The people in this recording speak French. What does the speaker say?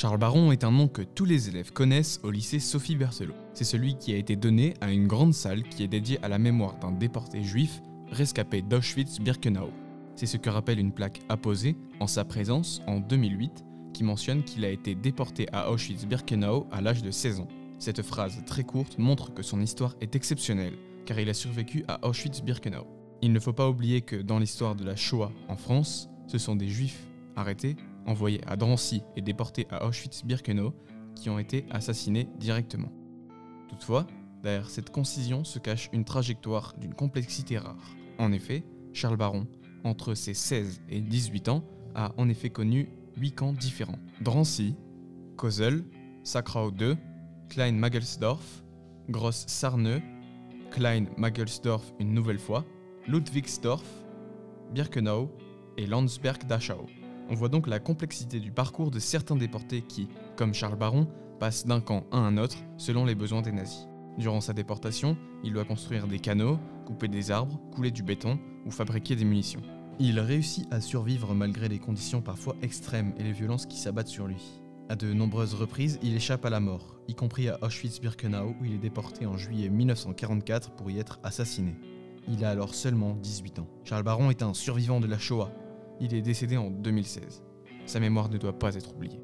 Charles Baron est un nom que tous les élèves connaissent au lycée Sophie Berthelot. C'est celui qui a été donné à une grande salle qui est dédiée à la mémoire d'un déporté juif rescapé d'Auschwitz-Birkenau. C'est ce que rappelle une plaque apposée en sa présence en 2008 qui mentionne qu'il a été déporté à Auschwitz-Birkenau à l'âge de 16 ans. Cette phrase très courte montre que son histoire est exceptionnelle car il a survécu à Auschwitz-Birkenau. Il ne faut pas oublier que dans l'histoire de la Shoah en France, ce sont des juifs arrêtés, envoyés à Drancy et déportés à Auschwitz-Birkenau qui ont été assassinés directement. Toutefois, derrière cette concision se cache une trajectoire d'une complexité rare. En effet, Charles Baron, entre ses 16 et 18 ans, a en effet connu 8 camps différents. Drancy, Kozel, Sachau II, Klein-Magelsdorf, Groß-Sarneux, Klein-Magelsdorf une nouvelle fois, Ludwigsdorf, Birkenau et Landsberg-Dachau. On voit donc la complexité du parcours de certains déportés qui, comme Charles Baron, passent d'un camp à un autre selon les besoins des nazis. Durant sa déportation, il doit construire des canaux, couper des arbres, couler du béton ou fabriquer des munitions. Il réussit à survivre malgré les conditions parfois extrêmes et les violences qui s'abattent sur lui. À de nombreuses reprises, il échappe à la mort, y compris à Auschwitz-Birkenau où il est déporté en juillet 1944 pour y être assassiné. Il a alors seulement 18 ans. Charles Baron est un survivant de la Shoah. Il est décédé en 2016. Sa mémoire ne doit pas être oubliée.